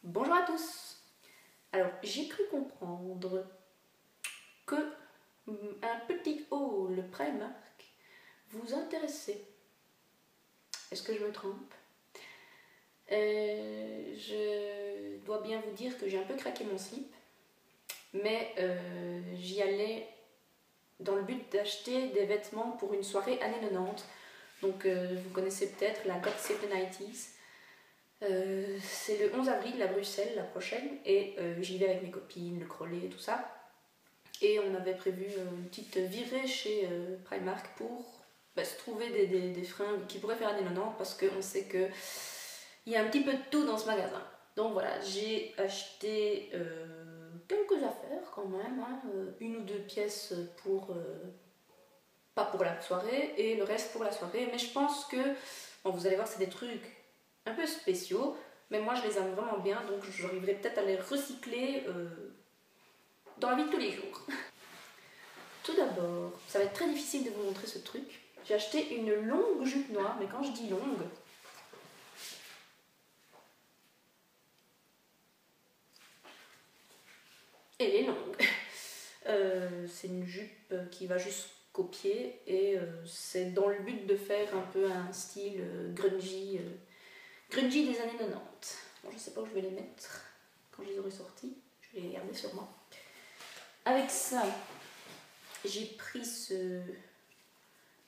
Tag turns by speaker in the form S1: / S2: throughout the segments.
S1: Bonjour à tous. Alors, j'ai cru comprendre que un petit haul Primark vous intéressait. Est-ce que je me trompe? Je dois bien vous dire que j'ai un peu craqué mon slip, mais j'y allais dans le but d'acheter des vêtements pour une soirée années 90. Donc, vous connaissez peut-être la God Save the 90s. C'est le 11 avril à Bruxelles, la prochaine, et j'y vais avec mes copines, le Crollet, tout ça. Et on avait prévu une petite virée chez Primark pour se trouver des fringues qui pourraient faire années 90 parce qu'on sait qu'il y a un petit peu de tout dans ce magasin. Donc voilà, j'ai acheté quelques affaires quand même, hein, une ou deux pièces pour pas pour la soirée et le reste pour la soirée. Mais je pense que, bon, vous allez voir, c'est des trucs un peu spéciaux, mais moi je les aime vraiment bien, donc j'arriverai peut-être à les recycler dans la vie de tous les jours. Tout d'abord, ça va être très difficile de vous montrer ce truc. J'ai acheté une longue jupe noire, mais quand je dis longue, elle est longue. C'est une jupe qui va jusqu'au pied et c'est dans le but de faire un peu un style grungy, grungy des années 90. Bon, je sais pas où je vais les mettre quand je les aurai sortis, je vais les garder sur moi. Avec ça, j'ai pris ce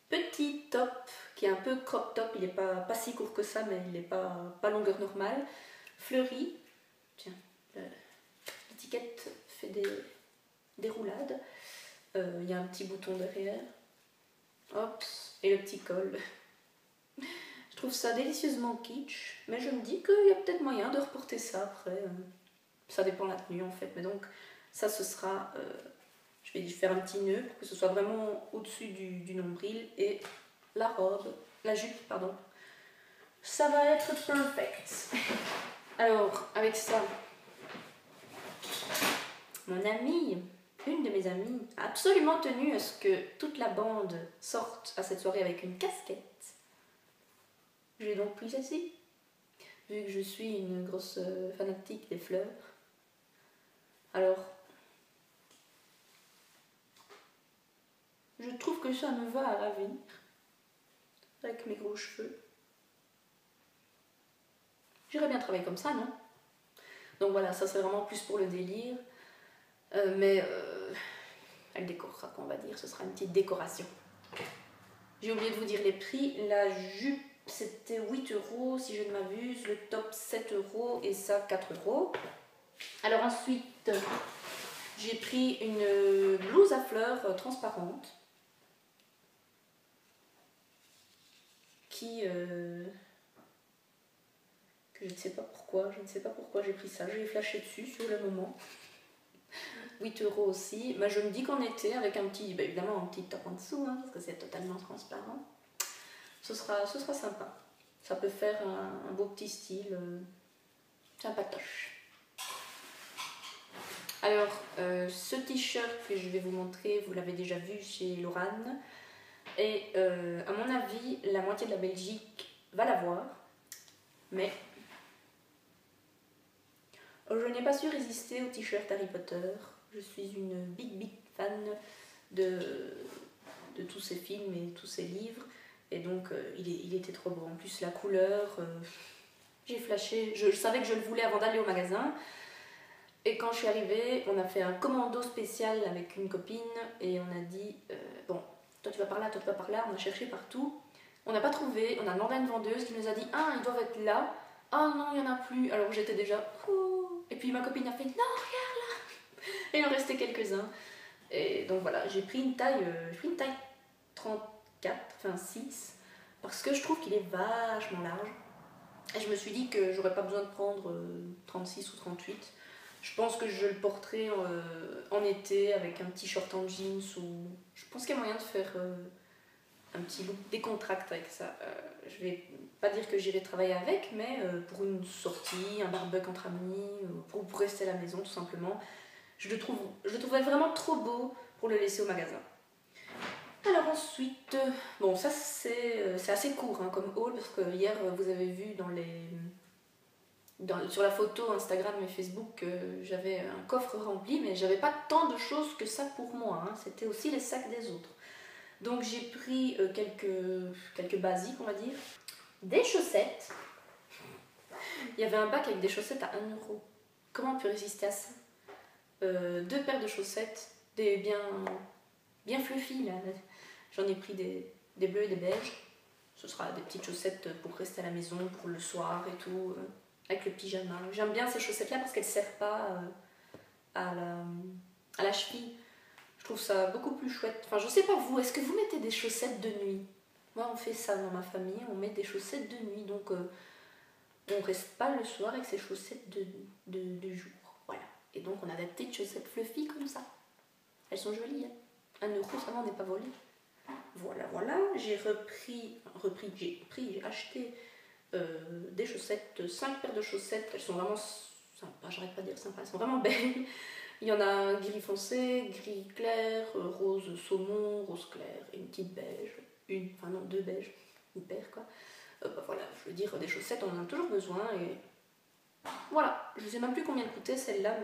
S1: petit top qui est un peu crop top, il n'est pas si court que ça, mais il n'est pas longueur normale, fleuri. Tiens, l'étiquette fait des roulades. Il y a un petit bouton derrière. Hop, et le petit col. Je trouve ça délicieusement kitsch, mais je me dis qu'il y a peut-être moyen de reporter ça après. Ça dépend de la tenue en fait, mais donc ça ce sera... je vais faire un petit nœud pour que ce soit vraiment au-dessus du nombril et la robe, la jupe, pardon, ça va être perfect. Alors, avec ça, mon amie, une de mes amies, a absolument tenu à ce que toute la bande sorte à cette soirée avec une casquette. J'ai donc pris celle-ci, vu que je suis une grosse fanatique des fleurs. Alors, je trouve que ça me va à l'avenir, avec mes gros cheveux. J'irais bien travailler comme ça, non? Donc voilà, ça c'est vraiment plus pour le délire. Mais elle décorera, on va dire, ce sera une petite décoration. J'ai oublié de vous dire les prix. La jupe c'était 8 € si je ne m'abuse, le top 7 € et ça 4 €. Alors ensuite, j'ai pris une blouse à fleurs transparente qui... que je ne sais pas pourquoi j'ai pris ça, j'ai flashé dessus sur le moment. 8 € aussi, je me dis qu'en été, avec un petit, évidemment un petit top en dessous, hein, parce que c'est totalement transparent, ce sera sympa. Ça peut faire un beau petit style sympatoche. Alors, ce t-shirt que je vais vous montrer, vous l'avez déjà vu chez Lorane, et à mon avis, la moitié de la Belgique va l'avoir, mais je n'ai pas su résister au t-shirt Harry Potter. Je suis une big fan de tous ces films et tous ces livres. Et donc, il était trop beau. En plus, la couleur, j'ai flashé. Je savais que je le voulais avant d'aller au magasin. Et quand je suis arrivée, on a fait un commando spécial avec une copine. Et on a dit, bon, toi tu vas par là, toi tu vas par là. On a cherché partout. On n'a pas trouvé. On a demandé à une vendeuse qui nous a dit, ah, ils doivent être là. Ah non, il n'y en a plus. Alors j'étais déjà... Et puis ma copine a fait, non, regarde là. Et il en restait quelques-uns. Et donc voilà, j'ai pris une taille 34, enfin 6, parce que je trouve qu'il est vachement large. Et je me suis dit que j'aurais pas besoin de prendre 36 ou 38. Je pense que je le porterai en été avec un petit short en jeans ou... Je pense qu'il y a moyen de faire un petit look décontracté avec ça. Je vais pas dire que j'irai travailler avec, mais pour une sortie, un barbecue entre amis, pour rester à la maison tout simplement. Je le trouvais vraiment trop beau pour le laisser au magasin. Alors ensuite, bon ça c'est assez court hein, comme haul, parce que hier vous avez vu dans sur la photo Instagram et Facebook, j'avais un coffre rempli, mais j'avais pas tant de choses que ça pour moi, hein. C'était aussi les sacs des autres. Donc j'ai pris quelques basiques, on va dire. Des chaussettes. Il y avait un bac avec des chaussettes à 1 €. Comment on peut résister à ça? 2 paires de chaussettes, des bien fluffy là. J'en ai pris des bleus et des beiges. Ce sera des petites chaussettes pour rester à la maison, pour le soir et tout, avec le pyjama. J'aime bien ces chaussettes là parce qu'elles ne servent pas à la cheville. Je trouve ça beaucoup plus chouette. Enfin, je sais pas vous, est-ce que vous mettez des chaussettes de nuit? Moi, on fait ça dans ma famille, on met des chaussettes de nuit. Donc, on reste pas le soir avec ses chaussettes de jour. Voilà. Et donc, on a des petites chaussettes fluffy comme ça. Elles sont jolies, hein. 1 €, ça m'en est pas volé. Voilà. J'ai j'ai acheté des chaussettes, 5 paires de chaussettes. Elles sont vraiment sympas, j'arrête pas de dire sympas, elles sont vraiment belles. Il y en a gris foncé, gris clair, rose saumon, rose clair et une petite beige. Enfin non, 2 beiges, une paire quoi. Voilà, je veux dire, des chaussettes, on en a toujours besoin et voilà. Je sais même plus combien coûtait celle-là,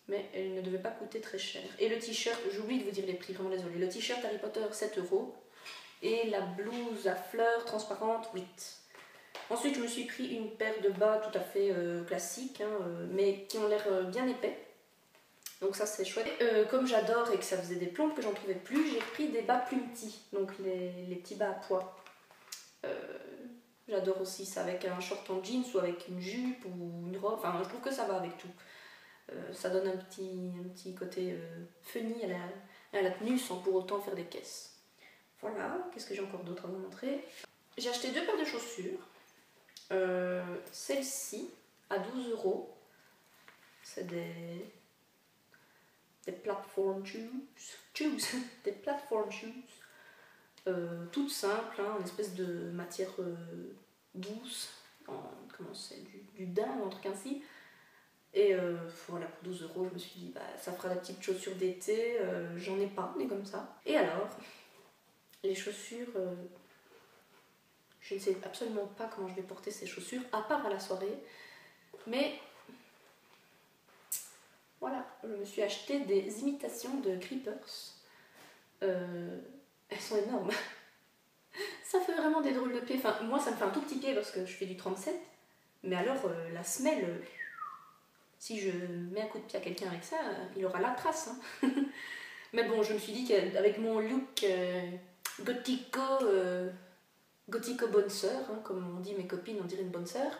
S1: mais elle ne devait pas coûter très cher. Et le t-shirt, j'oublie de vous dire les prix, vraiment désolé. Le t-shirt Harry Potter, 7 € et la blouse à fleurs transparente, 8. Ensuite, je me suis pris une paire de bas tout à fait classiques, hein, mais qui ont l'air bien épais. Donc ça, c'est chouette. Comme j'adore et que ça faisait des plombes que j'en trouvais plus, j'ai pris des bas plus petits, donc les petits bas à pois. J'adore aussi ça avec un short en jeans ou avec une jupe ou une robe. Enfin, je trouve que ça va avec tout. Ça donne un petit côté funny à la tenue sans pour autant faire des caisses. Voilà, qu'est-ce que j'ai encore d'autre à vous montrer? J'ai acheté 2 paires de chaussures. Celle-ci à 12 €. C'est des platform shoes. Des platform shoes. Toutes simples, hein, une espèce de matière douce. Comment c'est, du daim, un truc ainsi. Et voilà, pour 12 €, je me suis dit, bah, ça fera la petite chaussure d'été. J'en ai pas, mais comme ça. Et alors, les chaussures, je ne sais absolument pas comment je vais porter ces chaussures, à part à la soirée. Mais voilà, je me suis acheté des imitations de Creepers. Elles sont énormes. Ça fait vraiment des drôles de pieds. Enfin, moi, ça me fait un tout petit pied parce que je fais du 37. Mais alors, la semelle, si je mets un coup de pied à quelqu'un avec ça, il aura la trace. Hein. Mais bon, je me suis dit qu'avec mon look gothico bonne sœur, hein, comme on dit mes copines, on dirait une bonne sœur,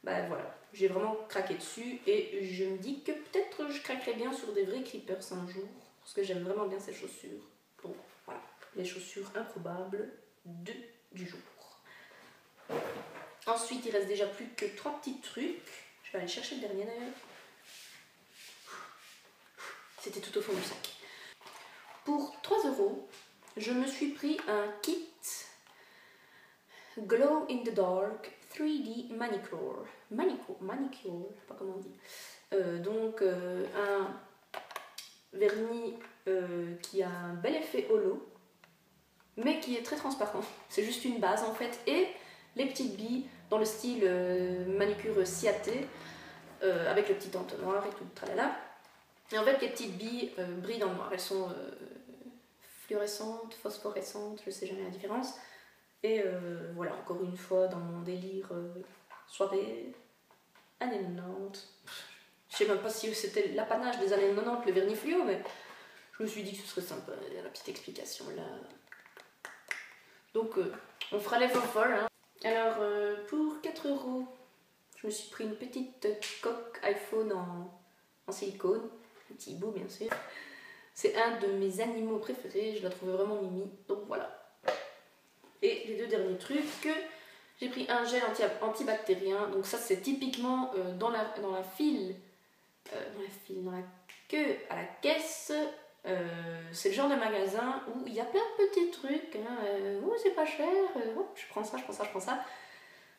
S1: bah voilà, j'ai vraiment craqué dessus et je me dis que peut-être je craquerai bien sur des vrais Creepers un jour, parce que j'aime vraiment bien ces chaussures. Donc voilà, les chaussures improbables du jour. Ensuite, il reste déjà plus que 3 petits trucs. Je vais aller chercher le dernier d'ailleurs. C'était tout au fond du sac. Pour 3 €, je me suis pris un kit Glow in the Dark 3D Manicure. Manicure, je sais pas comment on dit. Donc un vernis qui a un bel effet holo, mais qui est très transparent. C'est juste une base en fait. Et les petites billes dans le style manicure sciaté, avec le petit entonnoir et tout, tralala. Et en fait, les petites billes brillent dans le noir. Elles sont fluorescentes, phosphorescentes, je sais jamais la différence. Et voilà, encore une fois, dans mon délire soirée, années 90. Je sais même pas si c'était l'apanage des années 90, le vernis fluo, mais je me suis dit que ce serait sympa, la petite explication là. Donc, on fera les folles. Hein. Alors, pour 4 €, je me suis pris une petite coque iPhone en silicone, un petit bout bien sûr. C'est un de mes animaux préférés, je la trouve vraiment mimi, donc voilà. Et les 2 derniers trucs, j'ai pris un gel antibactérien, donc ça c'est typiquement dans la queue à la caisse. C'est le genre de magasin où il y a plein de petits trucs, hein, c'est pas cher, je prends ça.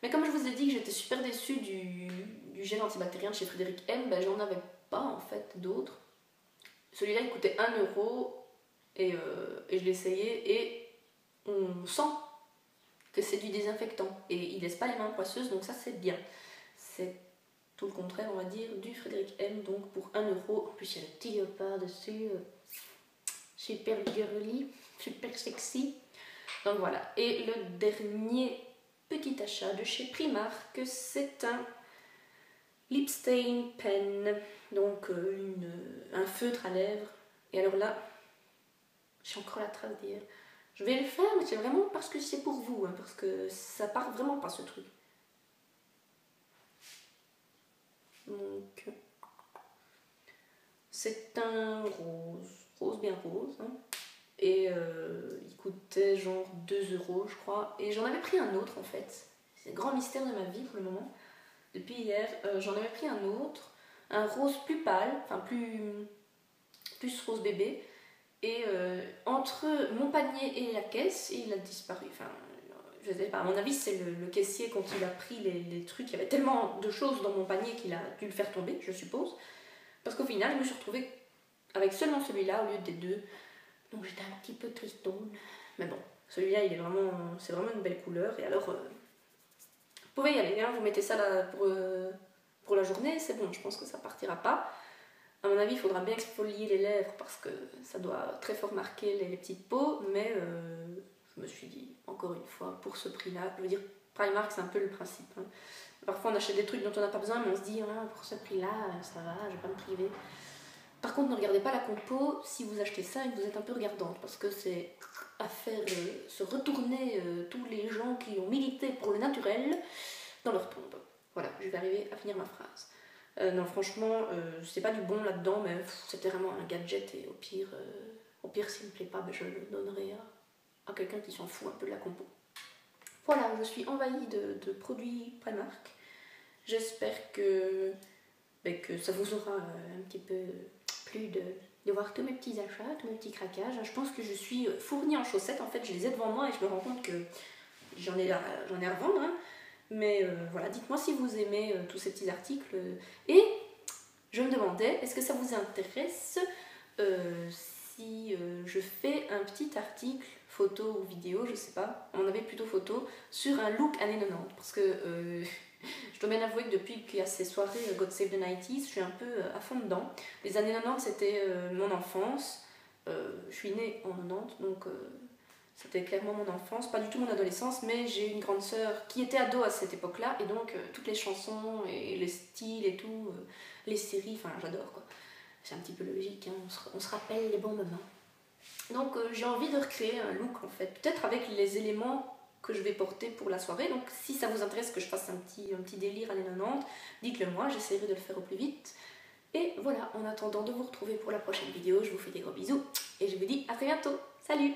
S1: Mais comme je vous ai dit que j'étais super déçue du gel antibactérien de chez Frédéric M, ben, j'en avais pas en fait d'autres. Celui-là il coûtait 1 € et je l'ai essayé et on sent que c'est du désinfectant et il laisse pas les mains poisseuses, donc ça c'est bien. c'est tout le contraire, on va dire, du Frédéric M, donc pour 1 euro. En plus, il y a le petit léopard dessus, super girly, super sexy. Donc voilà, et le dernier petit achat de chez Primark, c'est un lip stain pen, donc un feutre à lèvres. Et alors là, j'ai encore la trace d'hier. Je vais le faire, mais c'est vraiment parce que c'est pour vous, hein, parce que ça part vraiment pas ce truc. Donc, c'est un rose bien rose, hein. Et il coûtait genre 2 euros, je crois. Et j'en avais pris un autre en fait. C'est le grand mystère de ma vie pour le moment. Depuis hier, j'en avais pris un autre, un rose plus pâle, enfin plus rose bébé. Et entre mon panier et la caisse, il a disparu. Enfin, je sais pas, à mon avis, c'est le caissier, quand il a pris les trucs, il y avait tellement de choses dans mon panier qu'il a dû le faire tomber, je suppose. Parce qu'au final, je me suis retrouvée avec seulement celui-là au lieu des deux. Donc j'étais un petit peu tristone. Mais bon, celui-là, c'est vraiment une belle couleur. Et alors, vous pouvez y aller, hein, vous mettez ça là pour la journée, c'est bon, je pense que ça partira pas. À mon avis, il faudra bien exfolier les lèvres parce que ça doit très fort marquer les petites peaux. Mais je me suis dit, encore une fois, pour ce prix-là, je veux dire, Primark, c'est un peu le principe, hein. Parfois, on achète des trucs dont on n'a pas besoin, mais on se dit, ah, pour ce prix-là, ça va, je vais pas me priver. Par contre, ne regardez pas la compo si vous achetez ça et que vous êtes un peu regardante, parce que c'est à faire se retourner tous les gens qui ont milité pour le naturel dans leur tombe. Voilà, je vais arriver à finir ma phrase. Non, franchement, c'est pas du bon là-dedans, mais c'était vraiment un gadget et au pire s'il me plaît pas, ben, je le donnerai à quelqu'un qui s'en fout un peu de la compo. Voilà, je suis envahie de produits Primark. J'espère que ça vous aura un petit peu plu de voir tous mes petits achats, tous mes petits craquages. Je pense que je suis fournie en chaussettes, en fait, je les ai devant moi et je me rends compte que j'en ai à revendre, hein. Mais voilà, dites-moi si vous aimez tous ces petits articles. Et je me demandais, est-ce que ça vous intéresse si je fais un petit article, photo ou vidéo, je sais pas, on avait plutôt photo, sur un look années 90, parce que je dois bien avouer que depuis qu'il y a ces soirées God Save the 90s, je suis un peu à fond dedans. Les années 90, c'était mon enfance. Je suis née en 90, donc c'était clairement mon enfance, pas du tout mon adolescence, mais j'ai une grande sœur qui était ado à cette époque-là, et donc toutes les chansons et les styles et tout, les séries, enfin j'adore quoi. C'est un petit peu logique, hein, on se rappelle les bons moments. Donc j'ai envie de recréer un look en fait, peut-être avec les éléments que je vais porter pour la soirée. Donc si ça vous intéresse que je fasse un petit délire années 90, dites-le moi, j'essaierai de le faire au plus vite. Et voilà, en attendant de vous retrouver pour la prochaine vidéo, je vous fais des gros bisous et je vous dis à très bientôt. Salut!